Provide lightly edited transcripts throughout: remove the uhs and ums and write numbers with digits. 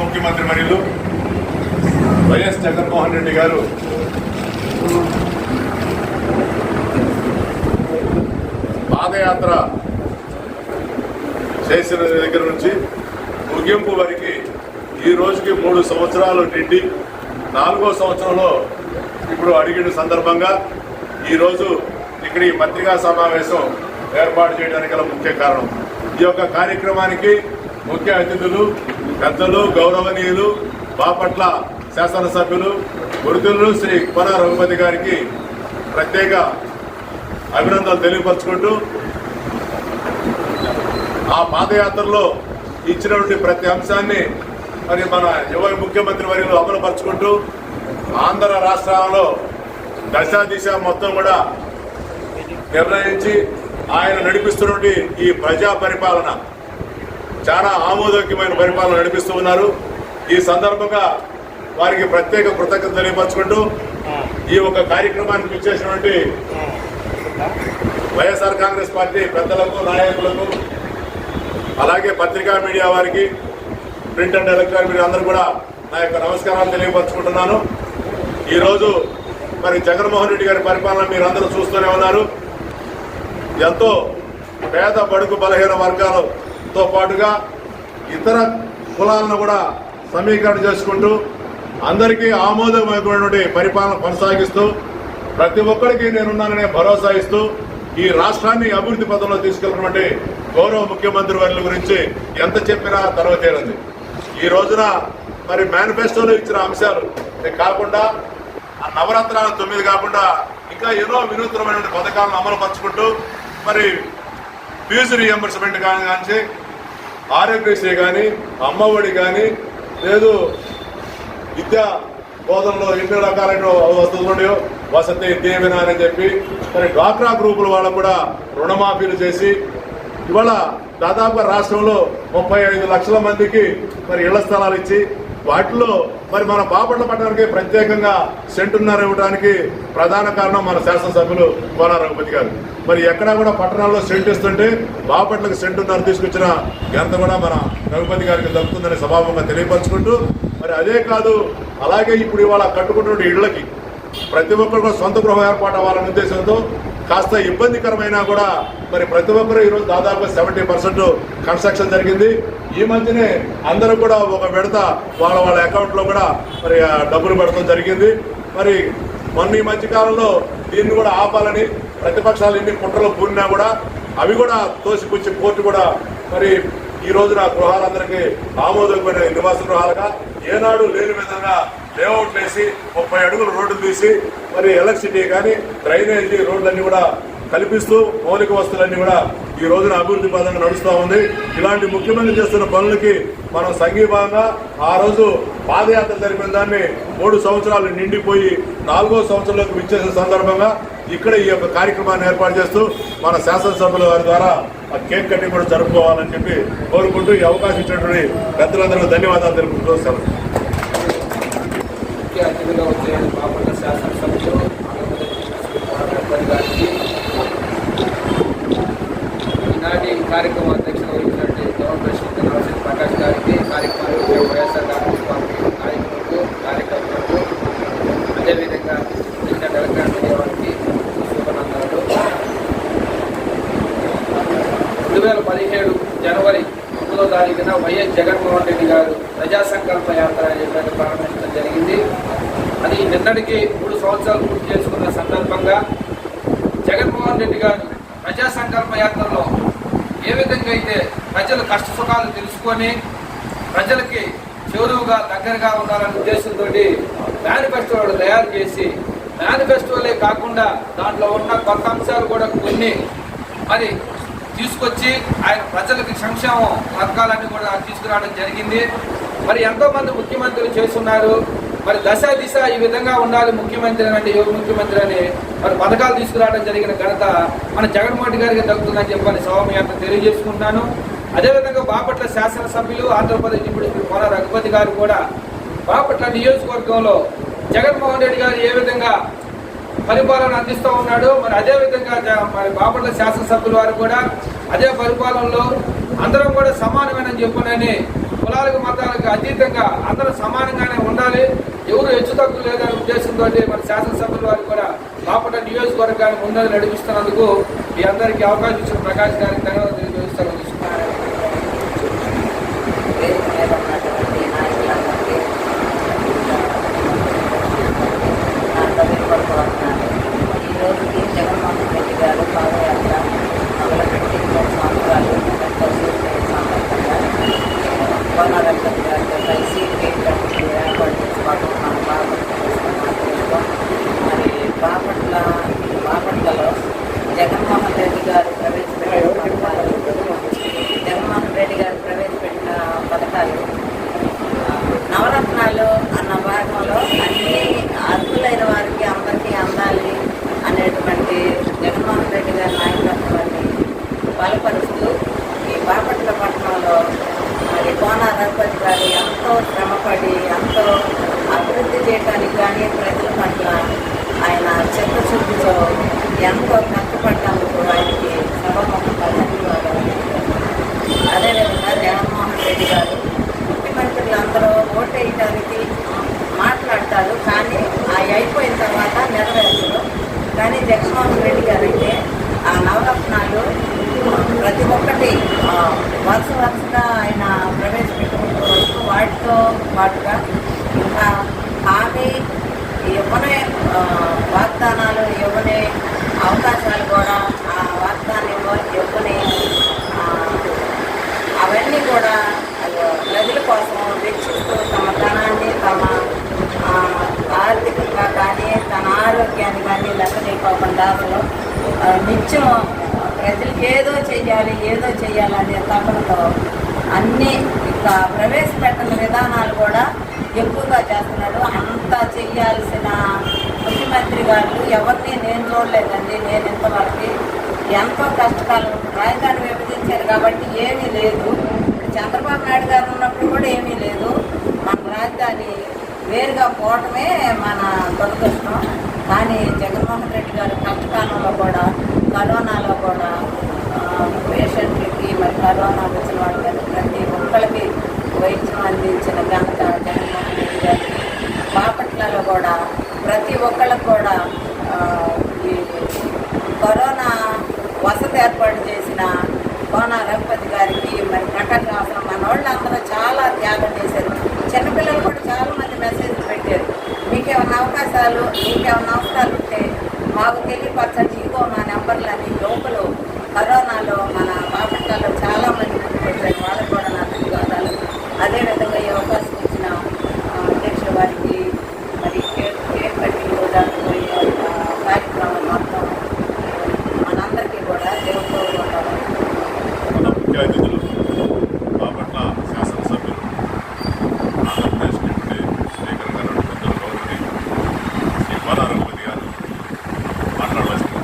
ముఖ్యమంత్రి వర్యులు వైఎస్ జగన్మోహన్ రెడ్డి గారు పాదయాత్ర చేసిన దగ్గర నుంచి ముగింపు వరకు ఈ రోజుకి 3 సంవత్సరాలు నిండి 4వ సంవత్సరంలో ఇప్పుడు అడిగిన సందర్భంగా ఈరోజు ఇక్కడ ఈ పత్రికా సమావేశం ఏర్పాటు చేయడానికి గల ముఖ్య కారణం, ఈ యొక్క కార్యక్రమానికి ముఖ్య అతిథులు పెద్దలు గౌరవనీయులు బాపట్ల శాసనసభ్యులు గురుతులు శ్రీ కొన రఘుపతి గారికి ప్రత్యేక అభినందనలు తెలియపరుచుకుంటూ, ఆ పాదయాత్రలో ఇచ్చినటువంటి ప్రతి అంశాన్ని మరి మన యువ ముఖ్యమంత్రి వర్యులు అమలుపరుచుకుంటూ ఆంధ్ర రాష్ట్రంలో దశ దిశ మొత్తం కూడా నిర్ణయించి ఆయన నడిపిస్తున్నటువంటి ఈ ప్రజా పరిపాలన చాలా ఆమోదయోగ్యమైన పరిపాలన నడిపిస్తూ ఉన్నారు. ఈ సందర్భంగా వారికి ప్రత్యేక కృతజ్ఞత తెలియపరచుకుంటూ ఈ ఒక కార్యక్రమానికి ఇచ్చేసినటువంటి వైఎస్ఆర్ కాంగ్రెస్ పార్టీ పెద్దలకు నాయకులకు అలాగే పత్రికా మీడియా వారికి ప్రింట్ అండ్ ఎలక్ట్రానిక్ మీడియా అందరూ కూడా నా యొక్క నమస్కారాలు తెలియపరచుకుంటున్నాను. ఈరోజు మరి జగన్మోహన్ రెడ్డి గారి పరిపాలన మీరందరూ చూస్తూనే ఉన్నారు. ఎంతో పేద బడుగు బలహీన వర్గాలతో పాటుగా ఇతర కులాలను కూడా సమీకరణ చేసుకుంటూ అందరికీ ఆమోదమైనటువంటి పరిపాలన కొనసాగిస్తూ ప్రతి ఒక్కరికి నేనున్నాననే భరోసా ఇస్తూ ఈ రాష్ట్రాన్ని అభివృద్ధి పథంలో తీసుకెళ్లినటువంటి గౌరవ ముఖ్యమంత్రి వర్యుల గురించి ఎంత చెప్పినా తరవతేరంది. ఈ రోజున మరి మేనిఫెస్టోలో ఇచ్చిన అంశాలు కాకుండా ఆ నవరత్నాలు 9 కాకుండా ఇంకా ఎన్నో వినూత్నమైన పథకాలను అమలు పరుచుకుంటూ మరి ఫీజు రీఎంబర్స్మెంట్ కానీ ఆరోగ్యశ్రీ కానీ అమ్మఒడి కానీ లేదు విద్యా బోధనలో ఎన్నో రకాలైన వసతులు ఉన్నాయో వసతి దీవెన అని చెప్పి మరి డ్వాక్రా గ్రూపుల వాళ్ళకు కూడా రుణమాఫీలు చేసి ఇవాళ దాదాపుగా రాష్ట్రంలో 35 లక్షల మందికి మరి ఇళ్ల స్థలాలు ఇచ్చి వాటిలో మరి మన బాపట్ల పట్టణానికి ప్రత్యేకంగా సెంటున్నర ఇవ్వడానికి ప్రధాన కారణం మన శాసనసభ్యులు కోన రఘుపతి గారు. మరి ఎక్కడా కూడా పట్టణాల్లో సెంట్ ఇస్తుంటే బాపట్లకు సెంటున్నర తీసుకొచ్చిన ఘనత కూడా మన రఘుపతి గారికి దక్కుతుందని సభాముఖంగా తెలియపరచుకుంటూ మరి అదే కాదు అలాగే ఇప్పుడు ఇవాళ కట్టుకుంటున్న ఇళ్లకి ప్రతి ఒక్కరు కూడా సొంత గృహం ఏర్పాటు అవ్వాలనే ఉద్దేశంతో కాస్త ఇబ్బందికరమైనా కూడా మరి ప్రతి ఒక్కరు ఈరోజు దాదాపుగా 70% కన్స్ట్రక్షన్ జరిగింది. ఈ మధ్యనే అందరూ కూడా ఒక విడత వాళ్ళ అకౌంట్లో కూడా మరి డబ్బులు పెడతాం జరిగింది. మరి మొన్న ఈ మధ్యకాలంలో దీన్ని కూడా ఆపాలని ప్రతిపక్షాలు ఎన్ని కుట్రలు పూరినా కూడా అవి కూడా తోసిపుచ్చి కోర్టు కూడా మరి ఈ రోజున గృహాలందరికీ ఆమోదమైన నివాస గృహాలుగా ఏనాడు లేని విధంగా లేఅవుట్లు వేసి 30 అడుగుల రోడ్లు తీసి మరి ఎలక్ట్రిసిటీ కానీ డ్రైనేజీ రోడ్లన్నీ కూడా కల్పిస్తూ మౌలిక వస్తువులన్నీ కూడా ఈ రోజున అభివృద్ధి పదంగా నడుస్తూ ఉంది. ఇలాంటి ముఖ్యమంత్రి చేస్తున్న పనులకి మనం సంఘీభావంగా ఆ రోజు పాదయాత్ర జరిపిన దాన్ని 3 సంవత్సరాలు నిండిపోయి 4వ సంవత్సరంలోకి విచ్చేసిన సందర్భంగా ఇక్కడ ఈ యొక్క కార్యక్రమాన్ని ఏర్పాటు చేస్తూ మన శాసనసభ్యుల వారి ద్వారా ఆ కేక్ కటింగ్ కూడా జరుపుకోవాలని చెప్పి కోరుకుంటూ ఈ అవకాశం ఇచ్చినటువంటి పెద్దలందరూ ధన్యవాదాలు తెలుపుతూ వస్తారు. ముఖ్య అతిథిగా వచ్చే బాపట్ల శాసనసభ్యులు గారికి ఈనాటి కార్యక్రమ అధ్యక్షత వహించినటువంటి గవర్నర్ ప్రెసిడెంట్ నరసింహ ప్రకాష్ గారికి కార్యక్రమాలు వైఎస్ఆర్ కాంగ్రెస్ పార్టీ నాయకులకు కార్యకర్తలకు అదేవిధంగా ప్రింట్ ఎలక్ట్రానిక్ మీడియా వారికి శుభనందనలు. 2017 జనవరి 9వ తారీఖున వైఎస్ జగన్మోహన్ రెడ్డి గారు ప్రజా సంకల్ప యాత్ర అనేటువంటి ప్రారంభించడం జరిగింది. అది నిన్నటికి 3 సంవత్సరాలు పూర్తి చేసుకున్న సందర్భంగా జగన్మోహన్ రెడ్డి గారు ప్రజా సంకల్ప యాత్రలో ఏ విధంగా అయితే ప్రజల కష్ట సుఖాలు తెలుసుకొని ప్రజలకి చేరువుగా దగ్గరగా ఉండాలనే ఉద్దేశంతో మేనిఫెస్టోలు తయారు చేసి మేనిఫెస్టోలే కాకుండా దాంట్లో ఉన్న కొత్త అంశాలు కూడా కొన్ని మరి తీసుకొచ్చి ఆయన ప్రజలకి సంక్షేమ పథకాలన్నీ కూడా తీసుకురావడం జరిగింది. మరి ఎంతోమంది ముఖ్యమంత్రులు చేస్తున్నారు. మరి దశ దిశ ఈ విధంగా ఉండాలి ముఖ్యమంత్రి అంటే యువ ముఖ్యమంత్రి అని మరి పథకాలు తీసుకురావడం జరిగిన ఘనత మన జగన్మోహన్ రెడ్డి గారికి దక్కుతుందని చెప్పని సభాముఖంగా తెలియజేసుకుంటున్నాను. అదేవిధంగా బాపట్ల శాసనసభ్యులు ఆంధ్రప్రదేశ్ డిప్యూటీ స్పీకర్ కోన రఘుపతి గారు కూడా బాపట్ల నియోజకవర్గంలో జగన్మోహన్ రెడ్డి గారు ఏ విధంగా పరిపాలన అందిస్తూ ఉన్నాడు, మరి అదేవిధంగా మరి బాపట్ల శాసనసభ్యుల వారు కూడా అదే పరిపాలనలో అందరం కూడా సమానమేనని చెప్పునని కులాలకు మతాలకు అతీతంగా అందరూ సమానంగానే ఉండాలి, ఎవరు హెచ్చు తక్కువ లేదనే ఉద్దేశంతో మరి శాసనసభ్యుల వారు కూడా బాపట్ల నియోజకవర్గాన్ని ముందు నడిపిస్తున్నందుకు మీ అందరికీ అవకాశం ఇచ్చిన ప్రకాష్ గారికి ధన్యవాదాలు తెలియజేస్తాను. ఈరోజుకి జగన్మోహన్ రెడ్డి గారు పాదయాత్ర మొదలుపెట్టి 3 సంవత్సరాలు సందర్భంగా కోనారెడ్డి గారితో కలిసి కేక్ కట్టి ఏర్పాటు చేసుకోవడం మన మరి బాపట్లలో జగన్మోహన్ రెడ్డి గారు ప్రవేశపెట్టిన పథకాలు నవరత్నాలు అన్న భాగంలో అన్ని అర్హులైన వారికి అందరికీ అందాలి అనేటువంటి జగన్మోహన్ రెడ్డి గారి నాయకత్వాన్ని బలపరుస్తూ ఈ బాపట్ల పట్టణంలో మరి కోన రఘుపతి గారు ఎంతో శ్రమపడి ఎంతో అభివృద్ధి చేయడానికి కానీ ప్రజల పట్ల ఆయన చిత్తశుద్ధితో ఎంతో కష్టపడ్డందుకు ఆయనకి సభముఖంగా ధన్యవాదాలు. అదేవిధంగా జగన్మోహన్ రెడ్డి గారు ముఖ్యమంత్రులందరూ ఓటేయడానికి మాట్లాడతారు, కానీ అవి అయిపోయిన తర్వాత నెరవేర్చరు. కానీ జగన్మోహన్ రెడ్డి గారు అయితే ఆ నవరత్నాలు ప్రతి ఒక్కటి వరుసగా ఆయన ప్రవేశపెట్టుకుంటూ వస్తూ వాటితో పాటుగా ఇంకా హామీ ఇవ్వనే వాగ్దానాలు ఇవ్వనే అవకాశాలు కూడా ఆ వాగ్దానం ఇవ్వని అవన్నీ కూడా ప్రజల కోసం వెచ్చిస్తూ తమ ధనాన్ని తమ ఆర్థికంగా కానీ తన ఆరోగ్యాన్ని కానీ లెక్క చేయకోకుండా అసలు నిత్యం ప్రజలకి ఏదో చేయాలనే తపనతో అన్నీ ఇంకా ప్రవేశపెట్టిన విధానాలు కూడా ఎక్కువగా చేస్తున్నాడు. అంతా చేయాల్సిన ముఖ్యమంత్రి గారు ఎవరిని నేను చూడలేదండి. నేను ఇంతవరకు ఎంతో కష్టకాలం రాజధాని విభజించారు కాబట్టి ఏమీ లేదు. ఇప్పుడు చంద్రబాబు నాయుడు గారు ఉన్నప్పుడు కూడా ఏమీ లేదు. మన రాజధాని వేరుగా పోవటమే మన దురదృష్టం. కానీ జగన్మోహన్ రెడ్డి గారు కష్టకాలంలో కూడా కరోనాలో కూడా పేషెంట్లకి మరి కరోనా వచ్చిన వాళ్ళకి ప్రతి ఒక్కరికి వైద్యం అందించిన ఘనత జగన్మోహన్ రెడ్డి గారికి. బాపట్లలో కూడా ప్రతి ఒక్కళ్ళకు కూడా ఈ కరోనా వసతి ఏర్పాటు చేసిన కోన రఘుపతి గారికి మరి ప్రకాశ్ అవసరం మన వాళ్ళందరూ చాలా త్యాగం చేశారు. చిన్నపిల్లలు కూడా చాలామంది మెసేజ్లు పెట్టారు, మీకేమన్నా అవకాశాలు మీకేమన్నా అవసరాలు ఉంటే మాకు తెలియపరచండి, ఇదిగో మా నెంబర్లని. లోపల కరోనాలో మన బాపట్లలో చాలామంది పెట్టారు, వాళ్ళకు కూడా నా ధన్యవాదాలు. అదేవిధంగా ఈ అవకాశం ఇచ్చిన అధ్యక్షుల వారికి మరి కేక్ కట్టి దాంట్లో కార్యక్రమం మొత్తం మనందరికీ కూడా దేవుడు ఉండాలి. మన ముఖ్య అతిథులు బాపట్ల శాసనసభ్యులు ఆంధ్రప్రదేశ్ డిప్యూటీ స్పీకర్ గారు పెద్దల గౌరవని శ్రీ కోన రఘుపతి గారు మాట్లాడవలసింది.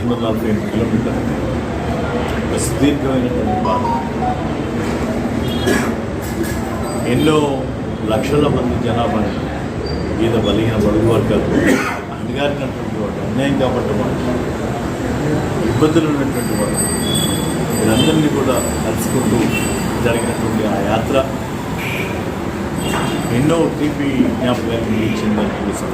145 కిలోమీటర్లు సుదీర్ఘమైనటువంటి పాలన. ఎన్నో లక్షల మంది జనాభాని ఈత బలిగిన బడుగు వర్గాలు అణగారినటువంటి వాడు, అన్యాయం కాబట్టి వాడు, ఇబ్బందులు ఉన్నటువంటి వాడు, వీరందరినీ కూడా కలుసుకుంటూ జరిగినటువంటి ఆ యాత్ర ఎన్నో తీపి జ్ఞాపకాలు మిగిల్చిందని చూసాం.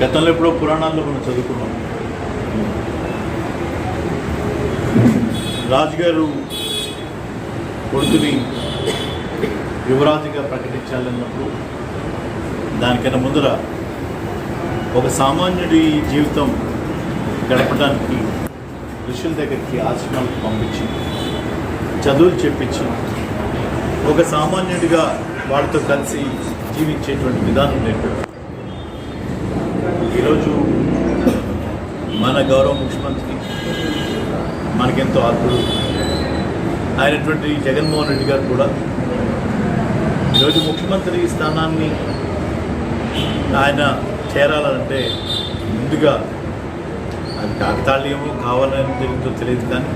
గతంలో ఎప్పుడో పురాణాల్లో మనం చదువుకున్నాం. రాజుగారు కొడుకుని యువరాజుగా ప్రకటించాలన్నప్పుడు దానికన్నా ముందర ఒక సామాన్యుడి జీవితం గడపడానికి ఋషుల దగ్గరికి ఆశ్రమాలకు పంపించి చదువులు చెప్పించి ఒక సామాన్యుడిగా వాళ్ళతో కలిసి జీవించేటువంటి విధానం నేర్పారు. ఈరోజు మన గౌరవ ముఖ్యమంత్రి మనకెంతో ఆత్ముడు అయినటువంటి జగన్మోహన్ రెడ్డి గారు కూడా ఈరోజు ముఖ్యమంత్రి స్థానాన్ని ఆయన చేరాలంటే ముందుగా అది కాకతాళీయమో కావాలని జరిగిందో తెలియదు, కానీ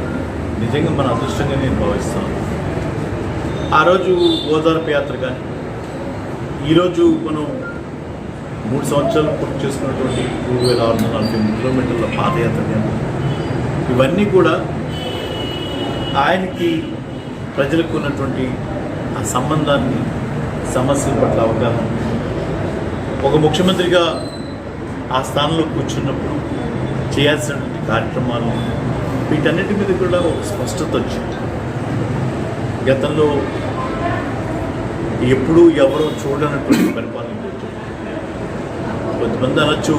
నిజంగా మన అదృష్టంగా నేను భావిస్తాను. ఆ రోజు గోదావరి యాత్ర కానీ ఈరోజు మనం 3 సంవత్సరాలు పూర్తి చేసుకున్నటువంటి 3640 కిలోమీటర్ల పాదయాత్ర కానీ ఇవన్నీ కూడా ఆయనకి ప్రజలకు ఉన్నటువంటి ఆ సంబంధాన్ని, సమస్యల పట్ల అవగాహన, ఒక ముఖ్యమంత్రిగా ఆ స్థానంలో కూర్చున్నప్పుడు చేయాల్సినటువంటి కార్యక్రమాలు, వీటన్నిటి మీద కూడా ఒక స్పష్టత వచ్చింది. గతంలో ఎప్పుడూ ఎవరో చూడనటువంటి పరిపాలన చేశారు. కొంతమంది అనొచ్చు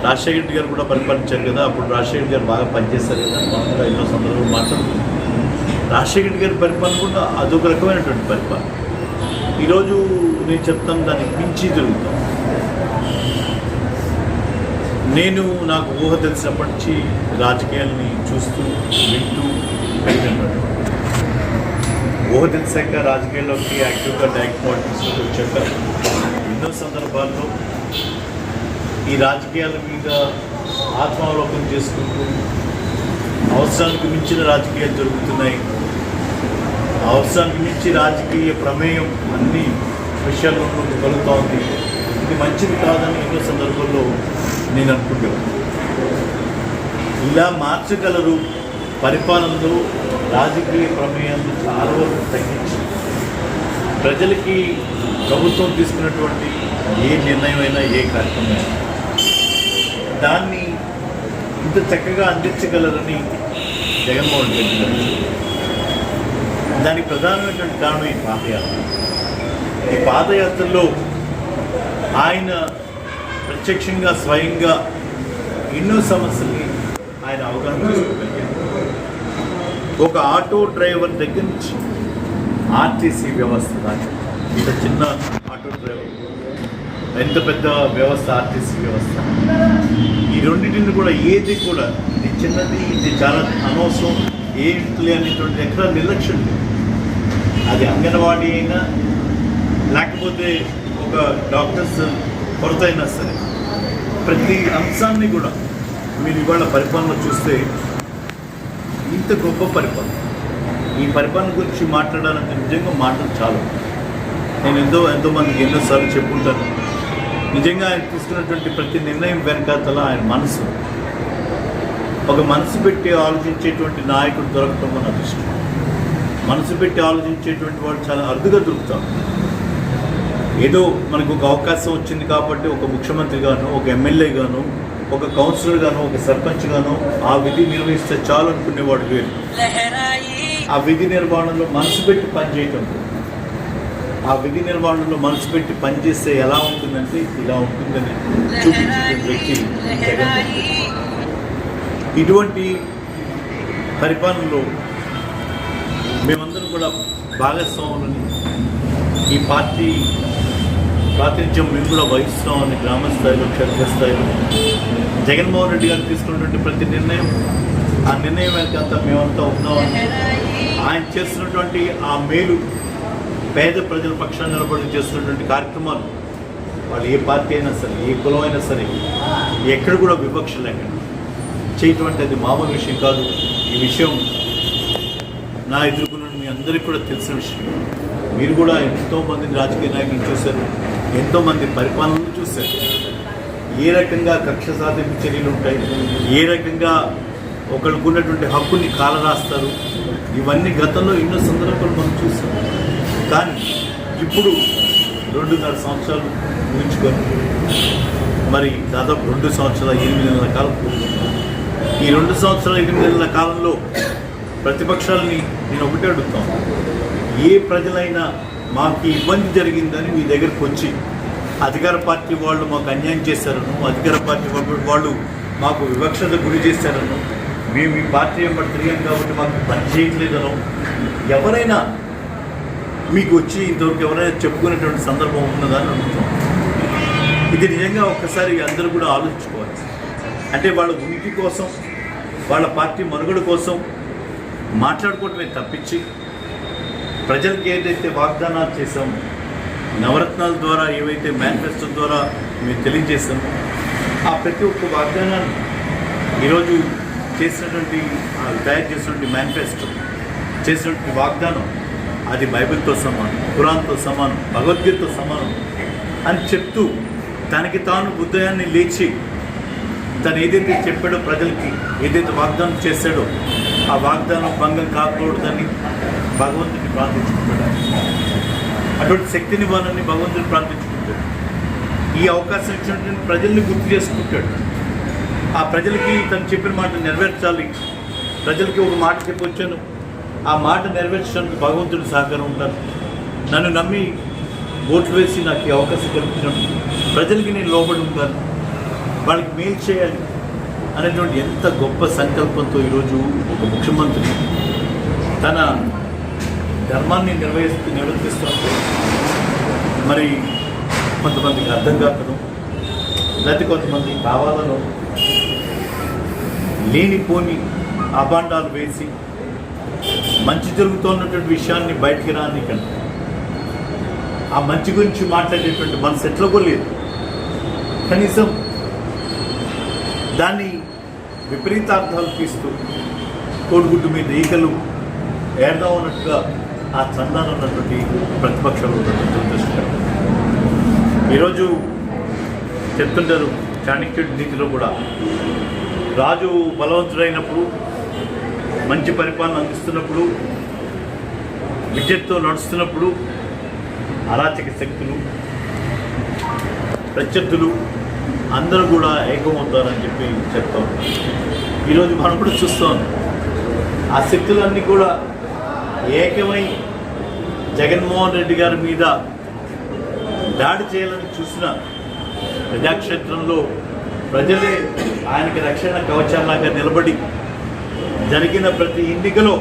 రాజశేఖర రెడ్డి గారు కూడా పరిపాలించారు కదా, అప్పుడు రాజశేఖర రెడ్డి గారు బాగా పనిచేస్తారు కదా, మనం కూడా ఎన్నో సందర్భాలు మాట్లాడుతున్నాం. రాజశేఖర రెడ్డి గారి పరిపాలన కూడా అదొక రకమైనటువంటి పరిపాలన. ఈరోజు నేను చెప్తాను, దానికి మించి జరుగుతాం. నేను నాకు ఊహ తెలిసినప్పటి నుంచి రాజకీయాల్ని చూస్తూ వింటూ పెరిగినటువంటి ఊహ తెలిసాక రాజకీయాల్లోకి యాక్టివ్గా డైరెక్ట్ పాలిటిక్స్లోకి వచ్చాక ఎన్నో సందర్భాల్లో ఈ రాజకీయాల మీద ఆత్మావలోకం చేసుకుంటూ అవసరానికి మించిన రాజకీయాలు జరుగుతున్నాయి, అవసరానికి మించి రాజకీయ ప్రమేయం అన్ని విషయాల్లోనూ కలుగుతూ ఉంది, ఇది మంచిది కాదని ఎన్నో సందర్భాల్లో నేను అనుకుంటాను. ఇలా మార్చగలరు పరిపాలనలో రాజకీయ ప్రమేయాలను చాలా వరకు తగ్గించి ప్రజలకి ప్రభుత్వం తీసుకున్నటువంటి ఏ నిర్ణయమైనా, ఏ కార్యక్రమమైనా దాన్ని ఇంత చక్కగా అందించగలరని జగన్మోహన్ రెడ్డి గారు. దానికి ప్రధానమైనటువంటి కారణం ఈ పాదయాత్ర. ఈ పాదయాత్రలో ఆయన ప్రత్యక్షంగా స్వయంగా ఎన్నో సమస్యల్ని ఆయన అవగాహన చేసుకోగలిగారు. ఒక ఆటో డ్రైవర్ దగ్గర నుంచి ఆర్టీసీ వ్యవస్థ దాకా, ఇంత చిన్న ఆటో డ్రైవర్, ఎంత పెద్ద వ్యవస్థ ఆర్టీసీ వ్యవస్థ, ఈ రెండింటిని కూడా ఏది కూడా ఇది చిన్నది, ఇది చాలా అనవసరం, ఏంటి అనేటువంటి ఎక్కడ నిర్లక్ష్యం లేదు. అది అంగన్వాడీ అయినా లేకపోతే ఒక డాక్టర్స్ కొరత అయినా సరే, ప్రతి అంశాన్ని కూడా మీరు ఇవాళ పరిపాలన చూస్తే ఇంత గొప్ప పరిపాలన. ఈ పరిపాలన గురించి మాట్లాడాలంటే నిజంగా మాటలు చాలు. నేను ఎంతోమందికి ఎన్నోసార్లు చెప్పుకుంటాను. నిజంగా ఆయన తీసుకున్నటువంటి ప్రతి నిర్ణయం వెనకాతల ఆయన మనసు, ఒక మనసు పెట్టి ఆలోచించేటువంటి నాయకుడు దొరకటం మన అదృష్టం. మనసు పెట్టి ఆలోచించేటువంటి వాడు చాలా అరుదుగా దొరుకుతాం. ఏదో మనకు ఒక అవకాశం వచ్చింది కాబట్టి ఒక ముఖ్యమంత్రిగాను, ఒక ఎమ్మెల్యేగాను, ఒక కౌన్సిలర్గాను, ఒక సర్పంచ్గాను ఆ విధి నిర్వహిస్తే చాలు అనుకునేవాడు వేరు. ఆ విధి నిర్వహణలో మనసు పెట్టి పనిచేయటం, ఆ విధి నిర్వహణలో మనసు పెట్టి పనిచేస్తే ఎలా ఉంటుందంటే ఇలా ఉంటుందని చూపించే వ్యక్తి జగన్. ఇటువంటి పరిపాలనలో మేమందరం కూడా భాగస్వాములని, ఈ పార్టీ ప్రాతినిధ్యం మేము కూడా వహిస్తామని గ్రామ స్థాయిలో, క్షేత్రస్థాయిలో జగన్మోహన్ రెడ్డి గారు తీసుకున్నటువంటి ప్రతి నిర్ణయం, ఆ నిర్ణయం వెనకంతా మేమంతా ఉన్నామని, ఆయన చేస్తున్నటువంటి ఆ మేలు, పేద ప్రజల పక్షాన్ని నిలబడి చేస్తున్నటువంటి కార్యక్రమాలు, వాళ్ళు ఏ పార్టీ అయినా సరే, ఏ కులం అయినా సరే, ఎక్కడ కూడా వివక్ష లేకుండా చేయటువంటి అది మామూలు విషయం కాదు. ఈ విషయం నా ఎదుర్కొన్న మీ అందరికీ కూడా తెలిసిన విషయం. మీరు కూడా ఎంతోమంది రాజకీయ నాయకులు చూశారు, ఎంతోమంది పరిపాలనలు చూశారు. ఏ రకంగా కక్ష సాధింపు చర్యలు ఉంటాయి, ఏ రకంగా ఒకరికి ఉన్నటువంటి హక్కుని కాలరాస్తారు, ఇవన్నీ గతంలో ఎన్నో సందర్భాలు మనం చూసాం. కానీ ఇప్పుడు 2.5 సంవత్సరాలు ఊహించుకొని మరి దాదాపు 2 సంవత్సరాల 8 నెలల కాలం, ఈ 2 సంవత్సరాల 8 నెలల కాలంలో ప్రతిపక్షాలని నేను ఒకటే అడుగుతాను, ఏ ప్రజలైనా మాకు ఇబ్బంది జరిగిందని మీ దగ్గరకు వచ్చి అధికార పార్టీ వాళ్ళు మాకు అన్యాయం చేశారను, అధికార పార్టీ వాళ్ళు మాకు వివక్షత గురి చేశారను, మేము ఈ పార్టీ వెంబడి తిరిగాం కాబట్టి మాకు పని చేయట్లేదను ఎవరైనా మీకు వచ్చి ఇంతవరకు ఎవరైనా చెప్పుకునేటువంటి సందర్భం ఉన్నదని అడుగుతాం. ఇది నిజంగా ఒక్కసారి అందరూ కూడా ఆలోచించుకోవాలి. అంటే వాళ్ళ ఉనికి కోసం, వాళ్ళ పార్టీ మనుగడ కోసం మాట్లాడుకోవటమే తప్పించి ప్రజలకు ఏదైతే వాగ్దానాలు చేశామో, నవరత్నాల ద్వారా ఏవైతే మేనిఫెస్టో ద్వారా మేము తెలియజేస్తామో, ఆ ప్రతి ఒక్క వాగ్దానాన్ని ఈరోజు చేసినటువంటి తయారు చేసినటువంటి మేనిఫెస్టో, చేసినటువంటి వాగ్దానం అది బైబిల్తో సమానం, ఖురాన్తో సమానం, భగవద్గీతతో సమానం అని చెప్తూ తనకి తాను ఉదయాన్నే లేచి తను ఏదైతే చెప్పాడో ప్రజలకి, ఏదైతే వాగ్దానం చేశాడో ఆ వాగ్దానం భంగం కాకూడదని భగవంతుని ప్రార్థించుకుంటాడు. అటువంటి శక్తిని ఇవ్వాలని భగవంతుని ప్రార్థించుకుంటాడు. ఈ అవకాశం ఇచ్చినటువంటి ప్రజల్ని గుర్తు చేసుకుంటాడు. ఆ ప్రజలకి తను చెప్పిన మాట నెరవేర్చాలి. ప్రజలకి ఒక మాట చెప్పొచ్చాను, ఆ మాట నెరవేర్చడానికి భగవంతుడి సహకారం ఉంటారు. నన్ను నమ్మి ఓట్లు వేసి నాకు ఈ అవకాశం కల్పించినప్పుడు ప్రజలకి నేను లోబడి ఉంటాను, వాళ్ళకి మేలు చేయాలి అనేటువంటి ఎంత గొప్ప సంకల్పంతో ఈరోజు ఒక ముఖ్యమంత్రి తన ధర్మాన్ని నిర్వర్తిస్తున్నప్పుడు మరి కొంతమందికి అర్థం కాకను, లేకపోతే కొంతమంది కావాలను లేనిపోని అభాండాలు వేసి మంచి జరుగుతున్నటువంటి విషయాన్ని బయటికి రాని కంటే ఆ మంచి గురించి మాట్లాడేటువంటి మనసు ఎట్లా లేదు. కనీసం దాన్ని విపరీతార్థాలు తీస్తూ కోడిగుడ్డు మీద ఈకలు ఏడదాం అన్నట్టుగా ఆ చందాలు ఉన్నటువంటి ప్రతిపక్షాలు ఉన్నటువంటి దురదృష్టకరం. ఈరోజు చెప్తుంటారు చాణక్యుడి నీతిలో కూడా, రాజు బలవంతుడైనప్పుడు, మంచి పరిపాలన అందిస్తున్నప్పుడు, విద్యతో నడుస్తున్నప్పుడు అరాచక శక్తులు, ప్రత్యర్థులు అందరూ కూడా ఏకమవుతారని చెప్పి చెప్తాం. ఈరోజు మనం కూడా చూస్తాం ఆ శక్తులన్నీ కూడా ఏకమై జగన్మోహన్ రెడ్డి గారి మీద దాడి చేయాలని చూసిన ప్రజాక్షేత్రంలో ప్రజలే ఆయనకి రక్షణ కవచాలాగా నిలబడి జరిగిన ప్రతి ఎన్నికలో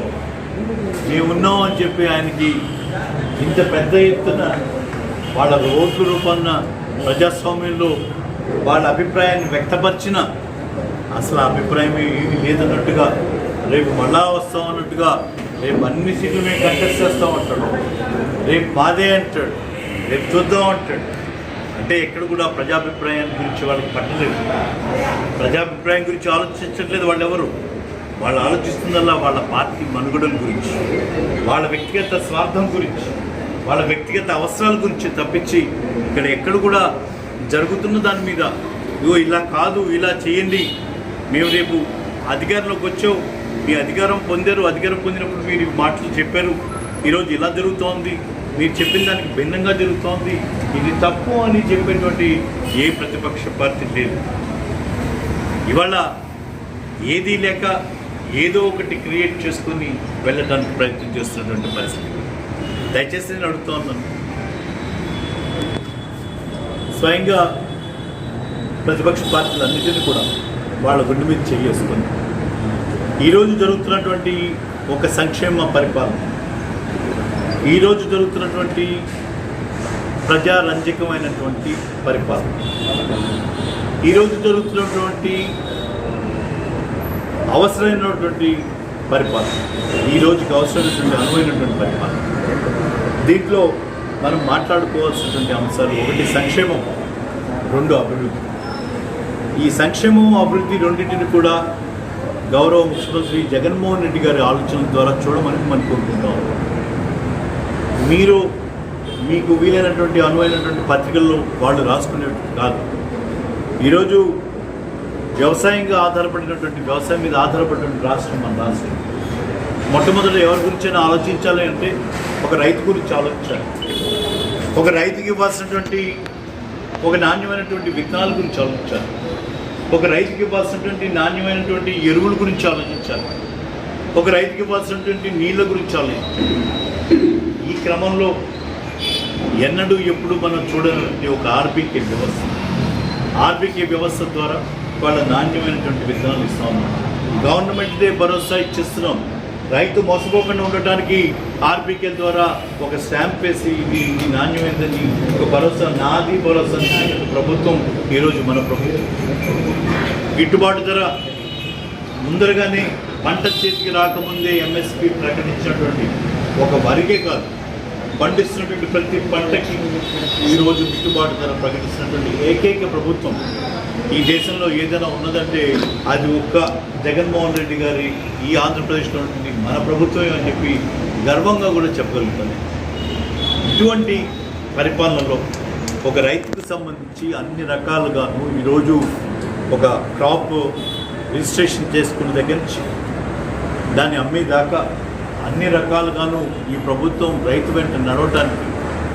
మేమున్నాం అని చెప్పి ఆయనకి ఇంత పెద్ద ఎత్తున వాళ్ళ ఓట్ల రూపాన ప్రజాస్వామ్యంలో వాళ్ళ అభిప్రాయాన్ని వ్యక్తపరిచిన అసలు అభిప్రాయం ఏమీ లేదన్నట్టుగా, రేపు మళ్ళా వస్తాం అన్నట్టుగా, రేపు అన్ని సీట్లు మేము కంటెస్ట్ చేస్తాం అంటాడు, రేపు మాదే అంటాడు, రేపు చూద్దాం అంటాడు. అంటే ఎక్కడ కూడా ప్రజాభిప్రాయాన్ని గురించి వాళ్ళకి పట్టలేదు, ప్రజాభిప్రాయం గురించి ఆలోచించట్లేదు వాళ్ళెవరు. వాళ్ళు ఆలోచిస్తుందల్లా వాళ్ళ పార్టీ మనుగడల గురించి, వాళ్ళ వ్యక్తిగత స్వార్థం గురించి, వాళ్ళ వ్యక్తిగత అవసరాల గురించి తప్పించి ఇక్కడ ఎక్కడ కూడా జరుగుతున్న దాని మీద ఇగో ఇలా కాదు, ఇలా చేయండి, మేము రేపు అధికారంలోకి వచ్చావు, మీ అధికారం పొందారు, అధికారం పొందినప్పుడు మీరు మాటలు చెప్పారు, ఈరోజు ఇలా జరుగుతోంది, మీరు చెప్పిన దానికి భిన్నంగా జరుగుతోంది, ఇది తప్పు అని చెప్పేటువంటి ఏ ప్రతిపక్ష పార్టీ లేదు. ఇవాళ ఏదీ లేక ఏదో ఒకటి క్రియేట్ చేసుకుని వెళ్ళడానికి ప్రయత్నం చేస్తున్నటువంటి పరిస్థితి. దయచేసి నేను అడుగుతూ ఉన్నాను, స్వయంగా ప్రతిపక్ష పార్టీలు అన్నిటినీ కూడా వాళ్ళ గుండె మీద చేసుకొని ఈరోజు జరుగుతున్నటువంటి ఒక సంక్షేమ పరిపాలన, ఈరోజు జరుగుతున్నటువంటి ప్రజారంజకమైనటువంటి పరిపాలన, ఈరోజు జరుగుతున్నటువంటి అవసరమైనటువంటి పరిపాలన, ఈ రోజుకి అవసరమైనటువంటి అనువైనటువంటి పరిపాలన, దీంట్లో మనం మాట్లాడుకోవాల్సినటువంటి అంశాలు ఒకటి సంక్షేమం, రెండు అభివృద్ధి. ఈ సంక్షేమం అభివృద్ధి రెండింటిని కూడా గౌరవ ముఖ్యమంత్రి జగన్మోహన్ రెడ్డి గారి ఆలోచనల ద్వారా చూడమని మనం కోరుకుంటాం. మీరు మీకు వీలైనటువంటి అనువైనటువంటి పత్రికల్లో వాళ్ళు రాసుకునేటువంటి కాదు. ఈరోజు వ్యవసాయంగా ఆధారపడినటువంటి, వ్యవసాయం మీద ఆధారపడినటువంటి రాష్ట్రం మన రాష్ట్రం. మొట్టమొదట ఎవరి గురించైనా ఆలోచించాలి అంటే ఒక రైతు గురించి ఆలోచించాలి. ఒక రైతుకి ఇవ్వాల్సినటువంటి ఒక నాణ్యమైనటువంటి విత్తనాల గురించి ఆలోచించాలి. ఒక రైతుకి ఇవ్వాల్సినటువంటి నాణ్యమైనటువంటి ఎరువుల గురించి ఆలోచించాలి. ఒక రైతుకి ఇవ్వాల్సినటువంటి నీళ్ళ గురించి ఆలోచించాలి. ఈ క్రమంలో ఎన్నడూ ఎప్పుడు మనం చూడనటువంటి ఒక ఆర్బీకే వ్యవస్థ, ఆర్బీకే వ్యవస్థ ద్వారా వాళ్ళ నాణ్యమైనటువంటి విత్తనాలు ఇస్తా ఉన్నాం. గవర్నమెంట్దే భరోసా ఇచ్చేస్తున్నాం. రైతు మోసపోకుండా ఉండటానికి ఆర్బీకే ద్వారా ఒక స్టాంప్ వేసి ఇది నాణ్యమైనదని ఒక భరోసా, నాది భరోసా ప్రభుత్వం ఈరోజు మన ప్రభుత్వం. గిట్టుబాటు ధర ముందరగానే పంట చేతికి రాకముందే ఎంఎస్పి ప్రకటించినటువంటి ఒక వరికే కాదు, పండిస్తున్నటువంటి ప్రతి పంటకి ఈరోజు గిట్టుబాటు ధర ప్రకటిస్తున్నటువంటి ఏకైక ప్రభుత్వం ఈ దేశంలో ఏదైనా ఉన్నదంటే అది ఒక్క జగన్మోహన్ రెడ్డి గారి ఈ ఆంధ్రప్రదేశ్లో ఉంటుంది మన ప్రభుత్వం అని చెప్పి గర్వంగా కూడా చెప్పగలుగుతాను. ఇటువంటి పరిపాలనలో ఒక రైతుకు సంబంధించి అన్ని రకాలుగాను ఈరోజు ఒక క్రాప్ రిజిస్ట్రేషన్ చేసుకున్న దగ్గర నుంచి దాన్ని అమ్మేదాకా అన్ని రకాలుగాను ఈ ప్రభుత్వం రైతు వెంట నడవటానికి,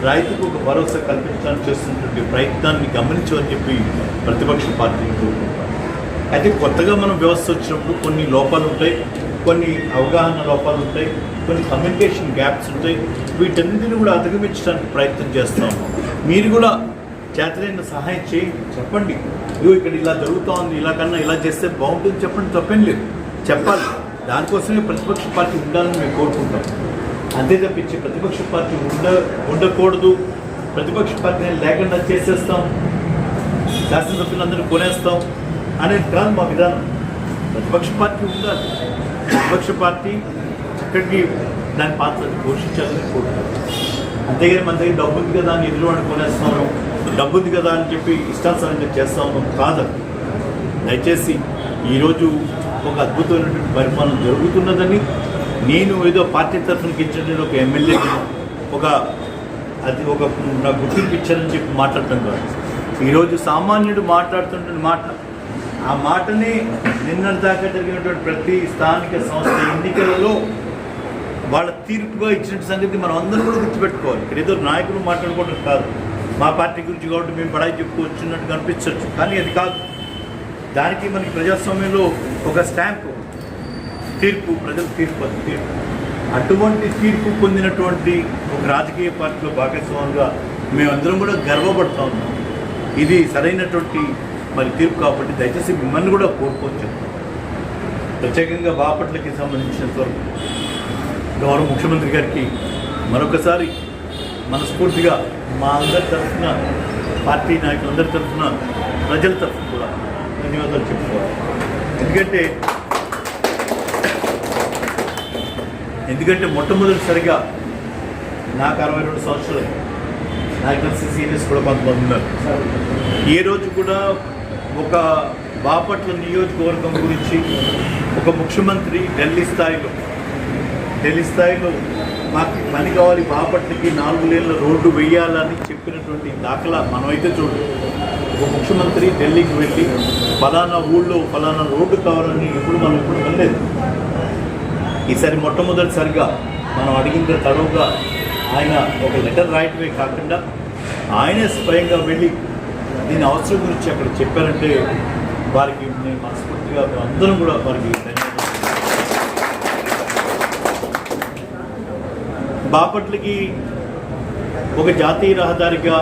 రైతుకు ఒక భరోసా కల్పించడానికి చేస్తున్నటువంటి ప్రయత్నాన్ని గమనించమని చెప్పి ప్రతిపక్ష పార్టీని కోరుకుంటారు. అయితే కొత్తగా మనం వ్యవస్థ వచ్చినప్పుడు కొన్ని లోపాలు ఉంటాయి, కొన్ని అవగాహన లోపాలు ఉంటాయి, కొన్ని కమ్యూనికేషన్ గ్యాప్స్ ఉంటాయి. వీటన్నిటిని కూడా అధిగమించడానికి ప్రయత్నం చేస్తూ ఉన్నాం. మీరు కూడా చేతనైన సహాయం చేయండి, చెప్పండి. ఇగో ఇక్కడ ఇలా జరుగుతూ ఉంది, ఇలా కన్నా ఇలా చేస్తే బాగుంటుంది చెప్పండి, తప్పేం లేదు, చెప్పాలి. దానికోసమే ప్రతిపక్ష పార్టీ ఉండాలని మేము కోరుకుంటాం. అంతే తప్పించి ప్రతిపక్ష పార్టీ ఉండకూడదు, ప్రతిపక్ష పార్టీని లేకుండా చేసేస్తాం, శాసనసభ్యులందరినీ కొనేస్తాం అనేది కాదు మా విధానం. ప్రతిపక్ష పార్టీ ఉండాలి, ప్రతిపక్ష పార్టీ చక్కటి దాని పాత్ర పోషించాలని కోరుకుంటాం. అంతేగాని మన దగ్గర డబ్బు ఉంది కదా అని ఎదురువాడిని కొనేస్తాము, డబ్బు ఉంది కదా అని చెప్పి ఇష్టానుసారంగా చేస్తాము కాదు. దయచేసి ఈరోజు ఒక అద్భుతమైనటువంటి పరిపాలన జరుగుతున్నదని, నేను ఏదో పార్టీ తరఫున ఇచ్చినటువంటి ఒక ఎమ్మెల్యేని ఒక నాకు గుర్తింపు ఇచ్చారని చెప్పి మాట్లాడటం కాదు. ఈరోజు సామాన్యుడు మాట్లాడుతున్న మాట, ఆ మాటని నిన్నటిదాకా జరిగినటువంటి ప్రతి స్థానిక సంస్థ ఎన్నికలలో వాళ్ళ తీర్పుగా ఇచ్చిన సంగతి మనం అందరం కూడా గుర్తుపెట్టుకోవాలి. ఇక్కడ ఏదో నాయకులు మాట్లాడుకోవడం కాదు, మా పార్టీ గురించి కాబట్టి మేము పడాయి చెప్పుకోవచ్చున్నట్టు కనిపించవచ్చు, కానీ అది కాదు. దానికి మనకి ప్రజాస్వామ్యంలో ఒక స్టాంపు, తీర్పు, ప్రజల తీర్పు, అది తీర్పు. అటువంటి తీర్పు పొందినటువంటి ఒక రాజకీయ పార్టీలో భాగస్వామిగా మేమందరం కూడా గర్వపడుతూ ఉన్నాం. ఇది సరైనటువంటి తీర్పు కాబట్టి దయచేసి మిమ్మల్ని కూడా కోరుకోవచ్చు. ప్రత్యేకంగా బాపట్లకి సంబంధించినంత వరకు గౌరవ ముఖ్యమంత్రి గారికి మరొకసారి మనస్ఫూర్తిగా మా అందరి తరఫున, పార్టీ నాయకులందరి తరఫున, ప్రజల తరఫున కూడా ధన్యవాదాలు చెప్పుకోవాలి. ఎందుకంటే మొట్టమొదటిసారిగా నాకు 62 సంవత్సరాలు, నాకు తెలిసి సీనియర్స్ కూడా కొంతమంది ఉన్నారు. ఏ రోజు కూడా ఒక బాపట్ల నియోజకవర్గం గురించి ఒక ముఖ్యమంత్రి ఢిల్లీ స్థాయిలో మాకు పని కావాలి, బాపట్లకి 4 లేన్ల రోడ్డు వేయాలని చెప్పినటువంటి దాఖలా మనమైతే చూడండి. ఒక ముఖ్యమంత్రి ఢిల్లీకి వెళ్ళి ఫలానా ఊళ్ళో ఫలానా రోడ్డు కావాలని ఎప్పుడు వెళ్ళలేదు. ఈసారి మొట్టమొదటిసారిగా మనం అడిగిన తడవుగా ఆయన ఒక లెటర్ రాయటమే కాకుండా ఆయనే స్వయంగా వెళ్ళి దీని అవసరం గురించి అక్కడ చెప్పారంటే వారికి నేను మనస్ఫూర్తిగా అందరం కూడా వారికి ధన్యవాదాలు. బాపట్లకి ఒక జాతీయ రహదారిగా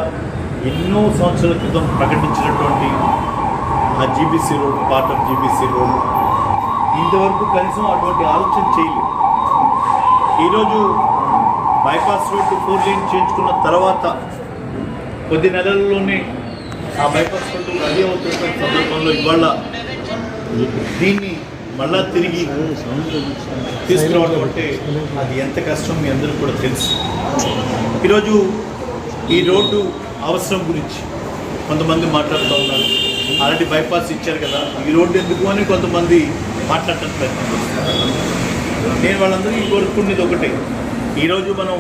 ఎన్నో సంవత్సరాల క్రితం ప్రకటించినటువంటి ఆ GBC road, part of GBC road ఇంతవరకు కనీసం అటువంటి ఆలోచన చేయలేదు. ఈరోజు బైపాస్ రోడ్డు 4 లేన్ చేయించుకున్న తర్వాత కొద్ది నెలల్లోనే ఆ బైపాస్ రోడ్డు రెడీ అవుతున్న సందర్భంలో ఇవాళ దీన్ని మళ్ళా తిరిగి తీసుకురావడం అంటే అది ఎంత కష్టం మీ అందరూ కూడా తెలుసు. ఈరోజు ఈ రోడ్డు అవసరం గురించి కొంతమంది మాట్లాడుతూ ఉన్నారు. ఆల్రెడీ బైపాస్ ఇచ్చారు కదా, ఈ రోడ్డు ఎందుకు అని కొంతమంది మాట్లాడటానికి ప్రయత్నం చేస్తున్నారు. నేను వాళ్ళందరికీ కోరుకునేది ఒకటే, ఈరోజు మనం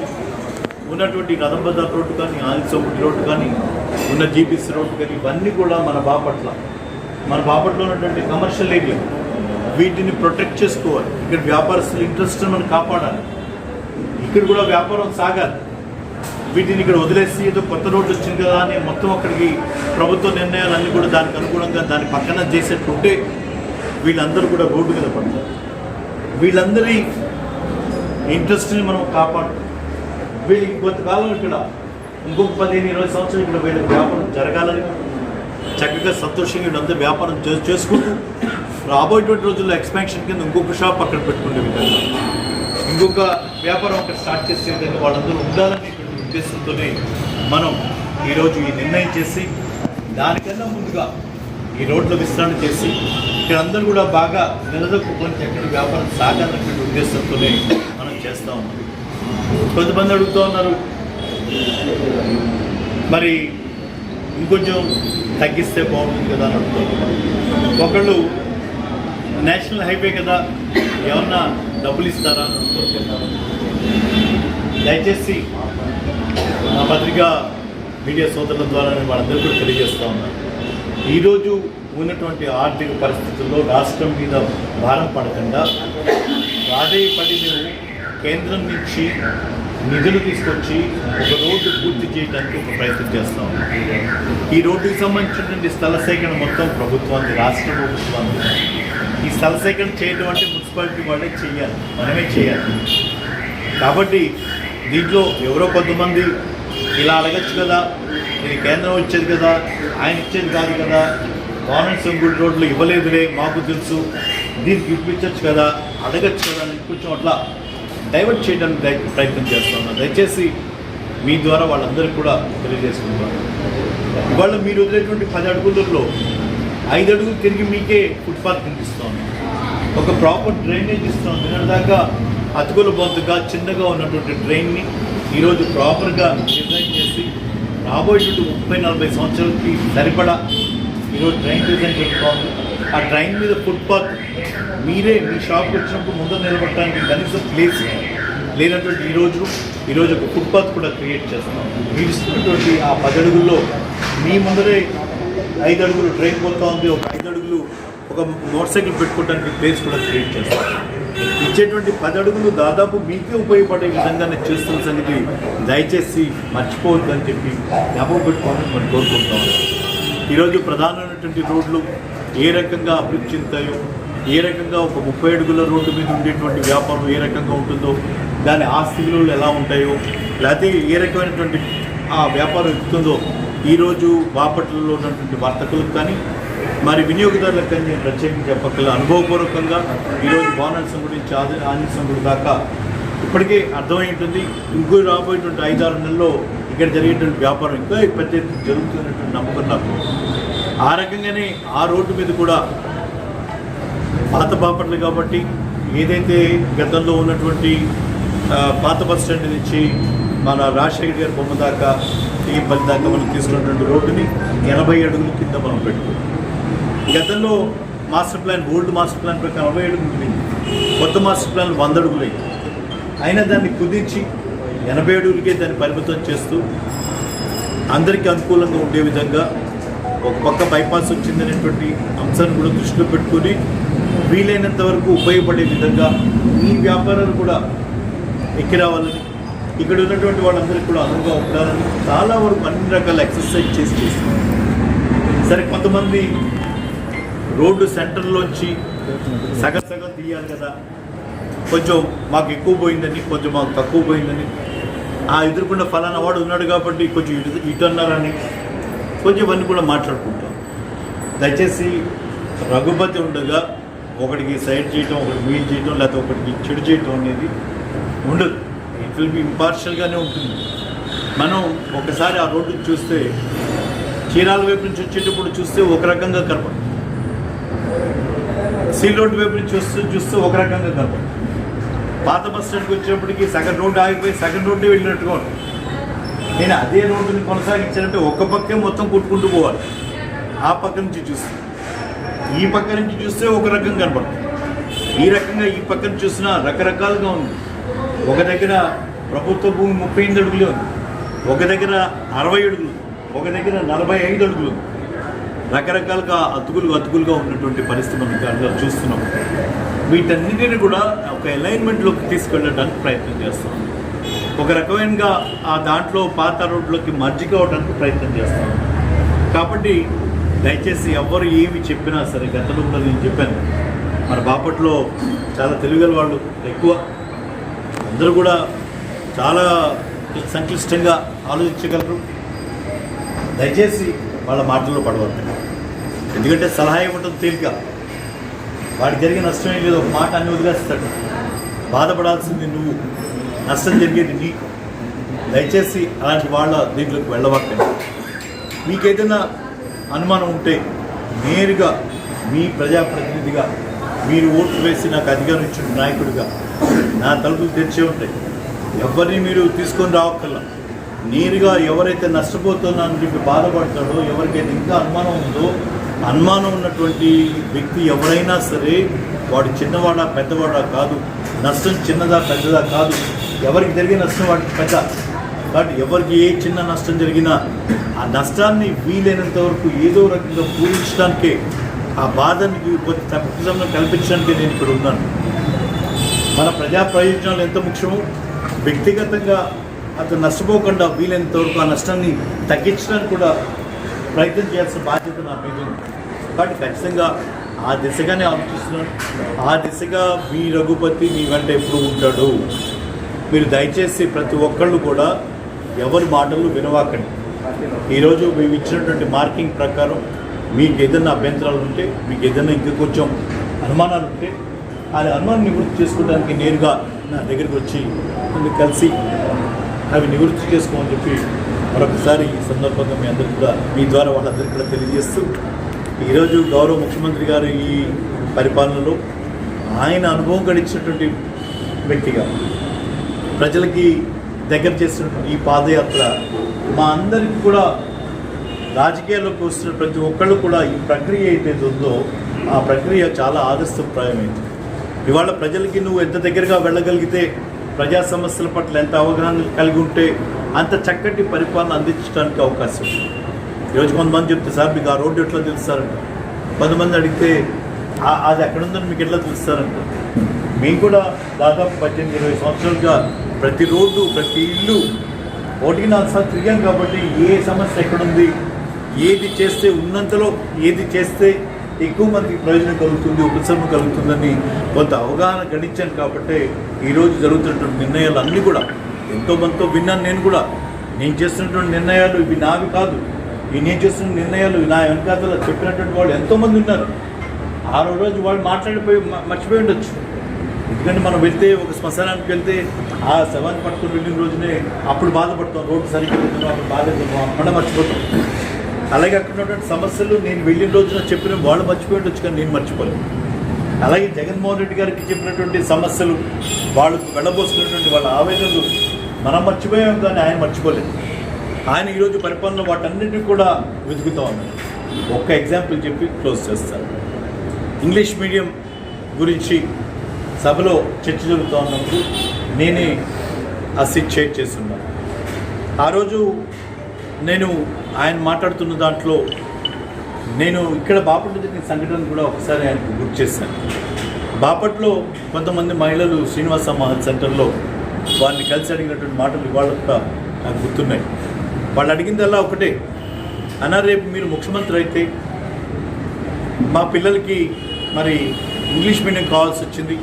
ఉన్నటువంటి రథంబజార్ రోడ్డు కానీ, ఆలిసోముడి రోడ్డు కానీ, ఉన్న జీబీసీ రోడ్డు కానీ, ఇవన్నీ కూడా మన బాపట్లో ఉన్నటువంటి కమర్షియల్ ఏరియా, వీటిని ప్రొటెక్ట్ చేసుకోవాలి. ఇక్కడ వ్యాపారస్తుల ఇంట్రెస్ట్ మనం కాపాడాలి, ఇక్కడ కూడా వ్యాపారం సాగాలి. వీటిని ఇక్కడ వదిలేసి ఏదో కొత్త రోడ్డు వచ్చింది కదా అని మొత్తం అక్కడికి ప్రభుత్వ నిర్ణయాలన్నీ కూడా దానికి అనుగుణంగా దాని పక్కన చేసేట్టుంటే వీళ్ళందరూ కూడా రోడ్డు మీద పడతారు. వీళ్ళందరి ఇంట్రెస్ట్ని మనం కాపాడు. వీళ్ళకి కొంతకాలం ఇక్కడ ఇంకొక 15-20 సంవత్సరాలు ఇక్కడ వీళ్ళకి వ్యాపారం జరగాలని చక్కగా సంతోషంగా వీళ్ళందరూ వ్యాపారం చేసుకుంటూ రాబోయేటువంటి రోజుల్లో ఎక్స్పాన్షన్ కింద ఇంకొక షాప్ అక్కడ పెట్టుకునే విధంగా, ఇంకొక వ్యాపారం అక్కడ స్టార్ట్ చేసే విధంగా వాళ్ళందరూ ఉండాలని ఉద్దేశంతోనే మనం ఈరోజు ఈ నిర్ణయం చేసి దానికన్నా ముందుగా ఈ రోడ్ల విస్తరణ చేసి ఇక్కడ అందరూ కూడా బాగా నిలదొక్కుని ఎక్కడ వ్యాపారం సాగాలన్నటువంటి ఉద్దేశంతోనే మనం చేస్తూ ఉన్నాం. కొంతమంది అడుగుతూ ఉన్నారు, మరి ఇంకొంచెం తగ్గిస్తే బాగుంటుంది కదా అని అడుగుతారు. ఒకళ్ళు నేషనల్ హైవే కదా ఏమన్నా డబ్బులు ఇస్తారా అని అడుగుతారు. దయచేసి నా పత్రికా మీడియా సోదరుల ద్వారా నేను వాళ్ళందరూ కూడా తెలియజేస్తూ ఉన్నాను. ఈరోజు ఉన్నటువంటి ఆర్థిక పరిస్థితుల్లో రాష్ట్రం మీద భారం పడకుండా ప్రాధాయపడి మేము కేంద్రం నుంచి నిధులు తీసుకొచ్చి ఒక రోడ్డు పూర్తి చేయడానికి ఒక ప్రయత్నం చేస్తూ ఉన్నాం. ఈ రోడ్డుకి సంబంధించినటువంటి స్థల సేకరణ మొత్తం ప్రభుత్వానికి, రాష్ట్ర ప్రభుత్వానికి. ఈ స్థల సేకరణ చేయడం అంటే మున్సిపాలిటీ వాళ్ళే చేయాలి, మనమే చేయాలి. కాబట్టి దీంట్లో ఎవరో కొంతమంది ఇలా అడగచ్చు కదా, ఇది కేంద్రం వచ్చేది కదా, ఆయన ఇచ్చేది కాదు కదా, గవర్నమెంట్ సంగుడి రోడ్లు ఇవ్వలేదులే మాకు తెలుసు, దీనికి ఇప్పించవచ్చు కదా, అడగచ్చు కదా అని కొంచెం అట్లా డైవర్ట్ చేయడానికి ప్రయత్నం చేస్తున్నాను. దయచేసి మీ ద్వారా వాళ్ళందరికీ కూడా తెలియజేసుకుంటాను. ఇవాళ మీరు వదిలేటువంటి 10 అడుగులలో 5 అడుగులు తిరిగి మీకే ఫుట్పాత్ కనిపిస్తాను, ఒక ప్రాపర్ డ్రైనేజ్ ఇస్తాం. నిన్నటిదాకా అతుకుల బొంతగా చిన్నగా ఉన్నటువంటి డ్రైన్ని ఈరోజు ప్రాపర్గా డిజైన్ చేసి రాబోయేటువంటి 30-40 సంవత్సరాలకి సరిపడా ఈరోజు డ్రైన్ డిజైన్ పెట్టుకోవాలి. ఆ డ్రైన్ మీద ఫుట్పాత్ మీరే మీ షాప్కి వచ్చినప్పుడు ముందు నిలబడటానికి కనీసం ప్లేస్ లేనటువంటి ఈరోజు ఒక ఫుట్పాత్ కూడా క్రియేట్ చేస్తున్నాం. మీరు ఇస్తున్నటువంటి ఆ 10 అడుగుల్లో మీ ముందరే 5 అడుగులు డ్రైన్ పోతా ఉంది, ఒక 5 అడుగులు ఒక మోటార్ సైకిల్ పెట్టుకోవడానికి ప్లేస్ కూడా క్రియేట్ చేస్తాం. ఇచ్చేటువంటి 10 అడుగులు దాదాపు మీకే ఉపయోగపడే విధంగానే చేస్తున్న సంగతి దయచేసి మర్చిపోవద్దని చెప్పి జ్ఞాపకం పెట్టుకోవాలని మనం కోరుకుంటాం. ఈరోజు ప్రధానమైనటువంటి రోడ్లు ఏ రకంగా అభివృద్ధి చెందుతాయో, ఏ రకంగా ఒక 30 అడుగుల రోడ్డు మీద ఉండేటువంటి వ్యాపారం ఏ రకంగా ఉంటుందో, దాని ఆస్తి విలువలు ఎలా ఉంటాయో, లేకపోతే ఏ రకమైనటువంటి ఆ వ్యాపారం ఎక్కుతుందో ఈరోజు బాపట్లలో ఉన్నటువంటి వర్తకులకు కానీ మరి వినియోగదారులకు కానీ నేను ప్రత్యేకంగా చెప్పగల అనుభవపూర్వకంగా ఈరోజు బోనల్సం గురించి ఆంజనేయం గుడి దాకా ఇప్పటికే అర్థమై ఉంటుంది. ఇంకో రాబోయేటువంటి 5-6 నెలల్లో ఇక్కడ జరిగేటువంటి వ్యాపారం ఇంకా పెద్ద ఎత్తున జరుగుతున్నటువంటి నమ్మకం నాకు. ఆ రకంగానే ఆ రోడ్డు మీద కూడా పాత బాపట్ల కాబట్టి ఏదైతే గతంలో ఉన్నటువంటి పాత బస్ స్టాండ్ నుంచి మన రాజశేఖర్ గారి బొమ్మ దాకా ఈ పని దాకా మనం తీసుకున్నటువంటి రోడ్డుని 80 అడుగుల కింద మనం పెట్టుకున్నాం. గతంలో master plan, old master plan ప్రకారం 40 అడుగులు ఉంది, కొత్త మాస్టర్ ప్లాన్ 100 అడుగులు అయింది. అయినా దాన్ని కుదించి 80 అడుగులకే దాన్ని పరిమితం చేస్తూ అందరికీ అనుకూలంగా ఉండే విధంగా ఒక పక్క బైపాస్ వచ్చిందనేటువంటి అంశాన్ని కూడా దృష్టిలో పెట్టుకొని వీలైనంత వరకు ఉపయోగపడే విధంగా ఈ వ్యాపారాలు కూడా ఎక్కి రావాలని, ఇక్కడ ఉన్నటువంటి వాళ్ళందరికీ కూడా అనువుగా ఉండాలని చాలా వరకు అన్ని రకాల ఎక్సర్సైజ్ చేస్తున్నాం. సరే, కొంతమంది రోడ్డు సెంటర్లోంచి సగం తీయాలి కదా, కొంచెం మాకు ఎక్కువ పోయిందని, కొంచెం మాకు తక్కువ పోయిందని, ఆ ఎదుర్కొన్న ఫలానా వాడు ఉన్నాడు కాబట్టి కొంచెం ఇటు అన్నారని కొంచెం ఇవన్నీ కూడా మాట్లాడుకుంటాం. దయచేసి రఘుపతి ఉండగా ఒకటికి సైడ్ చేయటం, ఒకటి వీల్ చేయటం, లేకపోతే ఒకటికి చెడు చేయటం అనేది ఉండదు. ఇట్ విల్ బి ఇంపార్షియల్గానే ఉంటుంది. మనం ఒకసారి ఆ రోడ్డు చూస్తే చీరాల వైపు నుంచి వచ్చేటప్పుడు చూస్తే ఒక రకంగా కనపడుతుంది, సీల్ రోడ్డు వైపు నుంచి చూస్తే ఒక రకంగా కనపడుతుంది. పాత బస్ స్టాండ్కి వచ్చేప్పటికి సగం రోడ్డు ఆగిపోయి సగం రోడ్డే వెళ్ళినట్టుగా ఉంటుంది. నేను అదే రోడ్డుని కొనసాగించాలంటే ఒక పక్కే మొత్తం కొట్టుకుంటూ పోవాలి. ఆ పక్క నుంచి చూస్తే ఈ పక్క నుంచి చూస్తే ఒక రకం కనపడుతుంది, ఈ రకంగా ఈ పక్కన చూసినా రకరకాలుగా ఉంది. ఒక దగ్గర ప్రభుత్వ భూమి 38 అడుగులే ఉంది, ఒక దగ్గర 60 అడుగులు, ఒక దగ్గర 45 అడుగులు. రకరకాలుగా అతుకులుగా ఉన్నటువంటి పరిస్థితి మనం దాంట్లో చూస్తున్నాం. వీటన్నిటిని కూడా ఒక అలైన్మెంట్లోకి తీసుకెళ్ళడానికి ప్రయత్నం చేస్తాం. ఒక రకమైనగా ఆ దాంట్లో పాత రోడ్లోకి మర్జి కావడానికి ప్రయత్నం చేస్తాం. కాబట్టి దయచేసి ఎవరు ఏమి చెప్పినా సరే, గతంలో కూడా నేను చెప్పాను, మన బాపట్లో చాలా తెలివిగల వాళ్ళు ఎక్కువ, అందరూ కూడా చాలా సంక్లిష్టంగా ఆలోచించగలరు. దయచేసి వాళ్ళ మాటల్లో పడవద్దు. ఎందుకంటే సలహా ఇవ్వటం తేలిక, వాడికి జరిగే నష్టం ఏం లేదు, ఒక మాట అన్ని వదిలేస్తాడు. బాధపడాల్సింది నువ్వు, నష్టం జరిగేది నీకు. దయచేసి అలాంటి వాళ్ళ దీంట్లోకి వెళ్ళవద్దండి. మీకు ఏదైనా అనుమానం ఉంటే నేరుగా మీ ప్రజాప్రతినిధిగా మీరు ఓట్లు వేసి నాకు అధికారం ఇచ్చిన నాయకుడిగా నా తలుపులు తెరిచే ఉంటాయి. ఎవరిని మీరు తీసుకొని రావక్కర్లా. నేరుగా ఎవరైతే నష్టపోతున్నానని చెప్పి బాధపడతాడో, ఎవరికైతే ఇంకా అనుమానం ఉందో, అనుమానం ఉన్నటువంటి వ్యక్తి ఎవరైనా సరే, వాడు చిన్నవాడా పెద్దవాడా కాదు, నష్టం చిన్నదా పెద్దదా కాదు, ఎవరికి జరిగే నష్టం వాడికి పెద్ద. కాబట్టి ఎవరికి ఏ చిన్న నష్టం జరిగినా ఆ నష్టాన్ని వీలైనంత వరకు ఏదో రకంగా పూరించడానికే, ఆ బాధని తప్పిదం కల్పించడానికే నేను ఇక్కడ ఉన్నాను. మన ప్రజా ప్రయోజనాలు ఎంత ముఖ్యమో, వ్యక్తిగతంగా అతను నష్టపోకుండా వీలైనంత వరకు ఆ నష్టాన్ని తగ్గించడానికి కూడా ప్రయత్నం చేయాల్సిన బాధ్యత నా మీద ఉంది. కాబట్టి ఖచ్చితంగా ఆ దిశగానే ఆలోచిస్తున్నాను. ఆ దిశగా మీ రఘుపతి మీ వెంట ఎప్పుడు ఉంటాడు. మీరు దయచేసి ప్రతి ఒక్కళ్ళు కూడా ఎవరి మాటలు వినవాకండి. ఈరోజు మేము ఇచ్చినటువంటి మార్కింగ్ ప్రకారం మీకు ఏదైనా అభ్యంతరాలు ఉంటే, మీకు ఏదైనా ఇంకా కొంచెం అనుమానాలు ఉంటే, ఆ అనుమానం నివృత్తి చేసుకోవడానికి నేరుగా నా దగ్గరికి వచ్చి నన్ను కలిసి అవి నివృత్తి చేసుకోమని చెప్పి మరొకసారి ఈ సందర్భంగా మీ అందరికీ కూడా, మీ ద్వారా వాళ్ళందరికీ కూడా తెలియజేస్తూ, ఈరోజు గౌరవ ముఖ్యమంత్రి గారు ఈ పరిపాలనలో ఆయన అనుభవం గడిచినటువంటి వ్యక్తిగా ప్రజలకి దగ్గర చేసినటువంటి ఈ పాదయాత్ర మా అందరికీ కూడా, రాజకీయాల్లోకి వస్తున్న ప్రతి ఒక్కళ్ళు కూడా ఈ ప్రక్రియ ఏదైతే ఉందో ఆ ప్రక్రియ చాలా ఆదర్శప్రాయమైంది. ఇవాళ ప్రజలకి నువ్వు ఎంత దగ్గరగా వెళ్ళగలిగితే, ప్రజా సమస్యల పట్ల ఎంత అవగాహన కలిగి ఉంటే అంత చక్కటి పరిపాలన అందించడానికి అవకాశం ఉంది. ఈరోజు కొంతమంది చెప్తే, సార్ మీకు ఆ రోడ్డు ఎట్లా తెలుస్తారంట, కొంతమంది అడిగితే అది ఎక్కడుందని మీకు ఎట్లా తెలుస్తారంట. మేము కూడా దాదాపు 18-20 సంవత్సరాలుగా ప్రతి రోడ్డు, ప్రతి ఇల్లు 1-4 సార్లు తిరిగాం. కాబట్టి ఏ సమస్య ఎక్కడుంది, ఏది చేస్తే ఉన్నంతలో ఏది చేస్తే ఎక్కువ మందికి ప్రయోజనం కలుగుతుంది, ఉపశమనం కలుగుతుందని కొంత అవగాహన గడించాను. కాబట్టి ఈరోజు జరుగుతున్నటువంటి నిర్ణయాలు అన్నీ కూడా ఎంతోమందితో విన్నాను. నేను కూడా నేను చేస్తున్నటువంటి నిర్ణయాలు ఇవి నావి కాదు, నేను చేస్తున్న నిర్ణయాలు నా వెనకాతలో చెప్పినటువంటి వాళ్ళు ఎంతోమంది ఉన్నారు. ఆ రోజు వాళ్ళు మాట్లాడిపోయి మర్చిపోయి ఉండొచ్చు. ఎందుకంటే మనం వెళ్తే ఒక శ్మశానానికి వెళ్తే ఆ శవాన్ని పట్టుకుని వెళ్ళిన రోజునే అప్పుడు బాధపడతాం, రోడ్డు సరిగ్గా వెళ్తున్నాం, అప్పుడు బాధపడతాం, అక్కడ మర్చిపోతాం. అలాగే అక్కడ ఉన్నటువంటి సమస్యలు నేను వెళ్ళిన రోజున చెప్పిన వాళ్ళు మర్చిపోయి ఉండొచ్చు, కానీ నేను మర్చిపోలేదు. అలాగే జగన్మోహన్ రెడ్డి గారికి చెప్పినటువంటి సమస్యలు, వాళ్ళు వెళ్ళబోసుకున్నటువంటి వాళ్ళ ఆవేదనలు మనం మర్చిపోయాం, కానీ ఆయన మర్చిపోలేదు. ఆయన ఈరోజు పరిపాలనలో వాటన్నిటిని కూడా వెతుకుతూ ఉన్నారు. ఒక్క ఎగ్జాంపుల్ చెప్పి క్లోజ్ చేస్తాను. ఇంగ్లీష్ మీడియం గురించి సభలో చర్చ జరుగుతూ ఉన్నప్పుడు నేనే ఆ సీట్ షేర్ చేస్తున్నాను. ఆ రోజు నేను ఆయన మాట్లాడుతున్న దాంట్లో నేను ఇక్కడ బాపట్ల జరిగిన సంఘటన కూడా ఒకసారి ఆయనకు గుర్తు చేశాను. బాపట్లో కొంతమంది మహిళలు శ్రీనివాస మహల్ సెంటర్లో వారిని కలిసి అడిగినటువంటి మాటలు ఇవాళ కూడా నాకు గుర్తున్నాయి. వాళ్ళు అడిగిందల్లా ఒకటే, అన్నా రేపు మీరు ముఖ్యమంత్రి అయితే మా పిల్లలకి మరి ఇంగ్లీష్ మీడియం కావాల్సి వచ్చింది,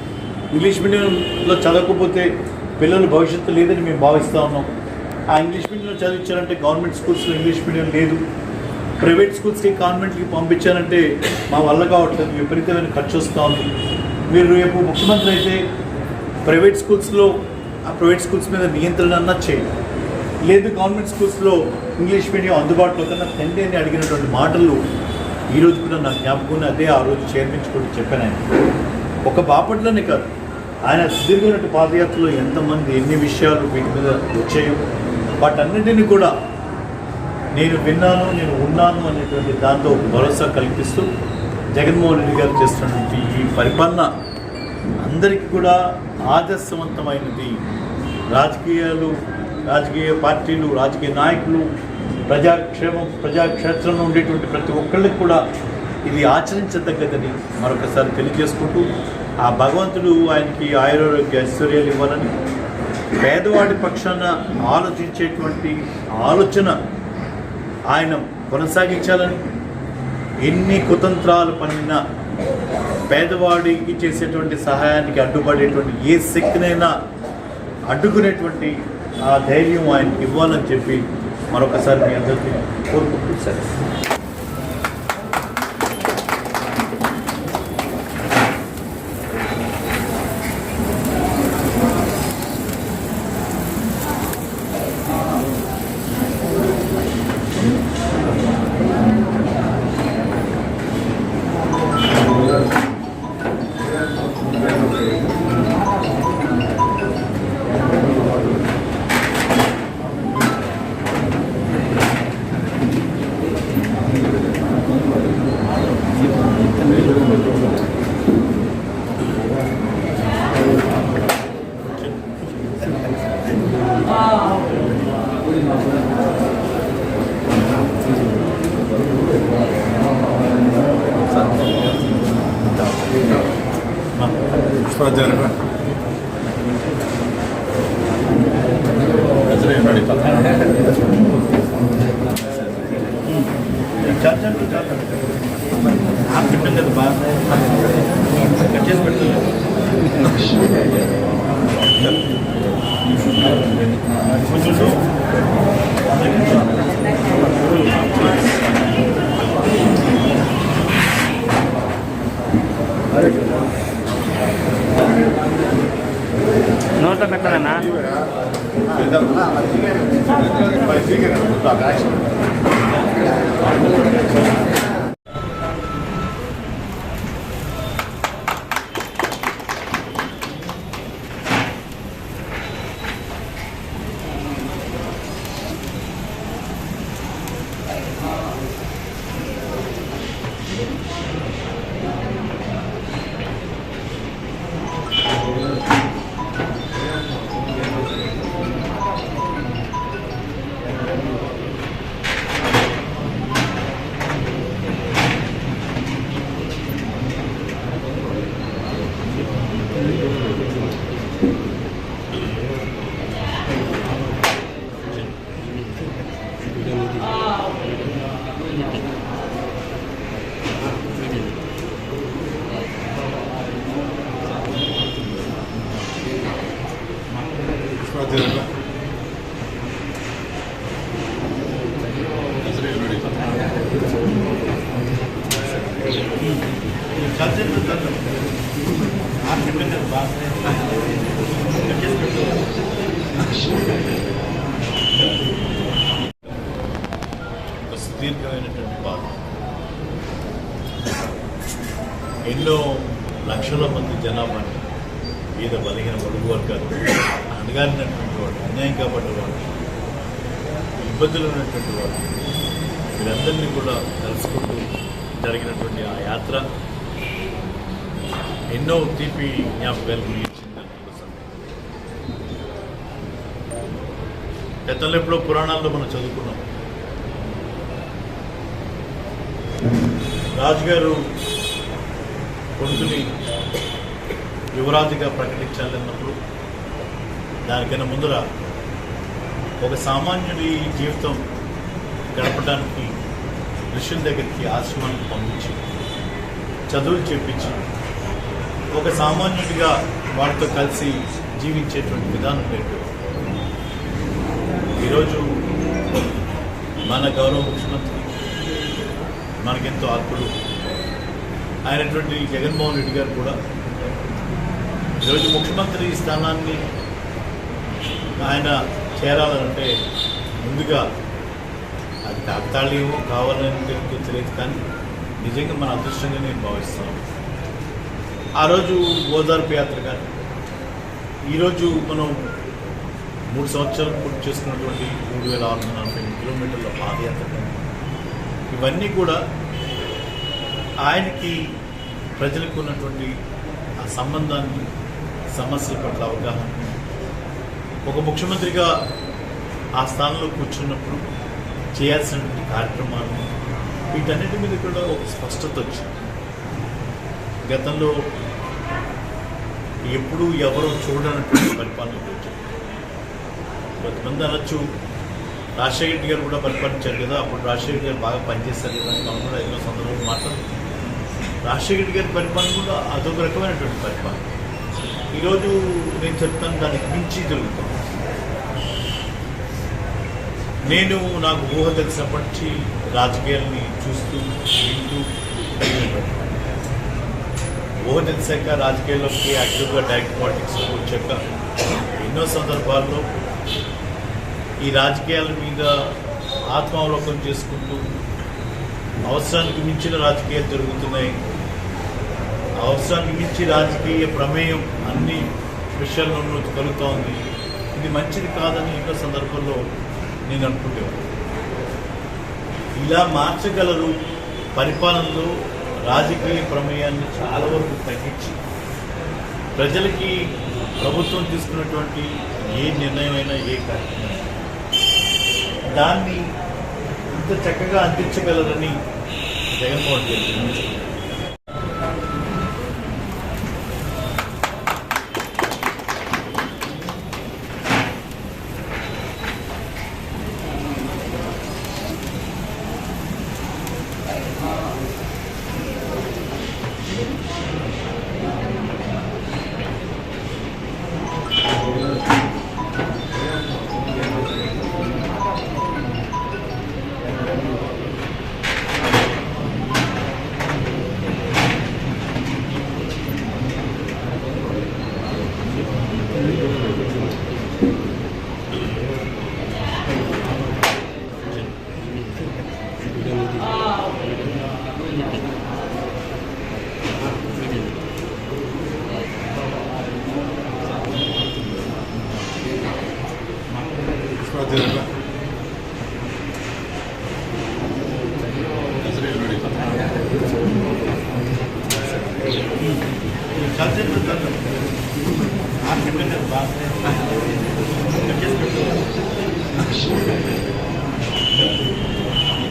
ఇంగ్లీష్ మీడియంలో చదవకపోతే పిల్లల భవిష్యత్తు లేదని మేము భావిస్తూ ఉన్నాం. ఆ ఇంగ్లీష్ మీడియంలో చదివించారంటే గవర్నమెంట్ స్కూల్స్లో ఇంగ్లీష్ మీడియం లేదు, ప్రైవేట్ స్కూల్స్కి కాన్వెంట్కి పంపించారంటే మా వల్ల కావట్లేదు, విపరీతమైన ఖర్చు వస్తూ ఉంది. మీరు రేపు ముఖ్యమంత్రి అయితే ప్రైవేట్ స్కూల్స్లో ఆ ప్రైవేట్ స్కూల్స్ మీద నియంత్రణ అన్నా చేయండి, లేదు గవర్నమెంట్ స్కూల్స్లో ఇంగ్లీష్ మీడియం అందుబాటులో కన్నా తండ్రి అని అడిగినటువంటి మాటలు ఈరోజు కూడా నాకు జ్ఞాపకం. అదే ఆ రోజు చేర్పించుకుంటూ చెప్పాను. ఆయన ఒక బాపట్లోనే కాదు, ఆయన సుదీర్ఘమైనటువంటి పాదయాత్రలో ఎంతమంది ఎన్ని విషయాలు వీటి మీద వచ్చాయో వాటన్నింటినీ కూడా నేను విన్నాను, నేను ఉన్నాను అనేటువంటి దాంతో భరోసా కల్పిస్తూ జగన్మోహన్ రెడ్డి గారు చేస్తున్నటువంటి ఈ పరిపాలన అందరికీ కూడా ఆదర్శవంతమైనది. రాజకీయ పార్టీలు, రాజకీయ నాయకులు, ప్రజాక్షేత్రంలో ఉండేటువంటి ప్రతి ఒక్కళ్ళకి కూడా ఇది ఆచరించదగ్గదని మరొకసారి తెలియజేసుకుంటూ, ఆ భగవంతుడు ఆయనకి ఆయురారోగ్య ఐశ్వర్యాలు ఇవ్వాలని, పేదవాడి పక్షాన ఆలోచించేటువంటి ఆలోచన ఆయన కొనసాగించాలని, ఎన్ని కుతంత్రాలు పన్నినా పేదవాడికి చేసేటువంటి సహాయానికి అడ్డుపడేటువంటి ఏ శక్తినైనా అడ్డుకునేటువంటి ఆ ధైర్యం ఆయనకి ఇవ్వాలని చెప్పి మరొకసారి మీ అందరికీ కోరుకుంటూ సరే. నోట్లో పెట్టదన్నా సుదీర్ఘమైనటువంటి బాధ. ఎన్నో లక్షల మంది జనాభాని పేద బలహీన బడుగు వర్గాలు, అణగారినటువంటి వాడు, అన్యాయం కాబట్టేవాడు, ఇబ్బందులు ఉన్నటువంటి వాడు, వీరందరినీ కూడా కలుసుకుంటూ జరిగినటువంటి ఆ యాత్ర ఎన్నో తీపి జ్ఞాపకాలు గురించిందని గతంలో ఎప్పుడో పురాణాల్లో మనం చదువుకున్నాం. రాజుగారు కొడుకుని యువరాజుగా ప్రకటించాలన్నప్పుడు దానికన్నా ముందర ఒక సామాన్యుడి జీవితం గడపడానికి ఋషుల దగ్గరికి ఆశ్రమానికి పంపించి చదువులు చెప్పించి ఒక సామాన్యుడిగా వాటితో కలిసి జీవించేటువంటి విధానం లేదు. ఈరోజు మన గౌరవ ముఖ్యమంత్రి, మనకెంతో ఆత్ముడు అయినటువంటి జగన్మోహన్ రెడ్డి గారు కూడా ఈరోజు ముఖ్యమంత్రి స్థానాన్ని ఆయన చేరాలంటే ముందుగా అది కాకతాళీయమో కావాలని తెలియదు, కానీ నిజంగా మన అదృష్టంగా నేను భావిస్తాను. ఆ రోజు ఓదార్పు యాత్ర కానీ ఈరోజు మనం 3 సంవత్సరాలు పూర్తి చేసుకున్నటువంటి 3640 కిలోమీటర్ల పాదయాత్ర కానీ ఇవన్నీ కూడా ఆయనకి ప్రజలకు ఉన్నటువంటి ఆ సంబంధాన్ని, సమస్యల పట్ల అవగాహన, ఒక ముఖ్యమంత్రిగా ఆ స్థానంలో కూర్చున్నప్పుడు చేయాల్సినటువంటి కార్యక్రమాలు, వీటన్నిటి మీద కూడా ఒక స్పష్టత వచ్చింది. గతంలో ఎప్పుడు ఎవరో చూడనటువంటి పరిపాలన వచ్చింది. కొంతమంది అనొచ్చు రాజశేఖర రెడ్డి గారు కూడా పరిపాలించారు కదా, అప్పుడు రాజశేఖర రెడ్డి గారు బాగా పనిచేస్తారు కదా, మనం కూడా ఎన్నో సందర్భంలో మాట్లాడుతున్నాం. రాజశేఖర రెడ్డి గారి పరిపాలన కూడా అదొక రకమైనటువంటి పరిపాలన. ఈరోజు నేను చెప్తాను, దానికి మించి జరుగుతాం. నేను నాకు ఊహ తెలిసినప్పటి నుంచి రాజకీయాల్ని చూస్తూ వింటూ ఊహ తెలిసాక రాజకీయాల్లోకి యాక్టివ్గా డైరెక్ట్ పాలిటిక్స్లో వచ్చాక ఎన్నో సందర్భాల్లో ఈ రాజకీయాల మీద ఆత్మావలోకం చేసుకుంటూ అవసరానికి మించిన రాజకీయాలు జరుగుతున్నాయి, అవసరానికి మించి రాజకీయ ప్రమేయం అన్ని విషయాల్లోనూ కలుగుతూ ఉంది, ఇది మంచిది కాదని ఎన్నో సందర్భంలో నేను అనుకుంటేవాడు. ఇలా మార్చగలరు పరిపాలనలో రాజకీయ ప్రమేయాన్ని చాలా వరకు తగ్గించి ప్రజలకి ప్రభుత్వం తీసుకున్నటువంటి ఏ నిర్ణయమైనా, ఏ కార్యక్రమం దాన్ని ఇంత చక్కగా అందించగలరని జగన్మోహన్ రెడ్డి आप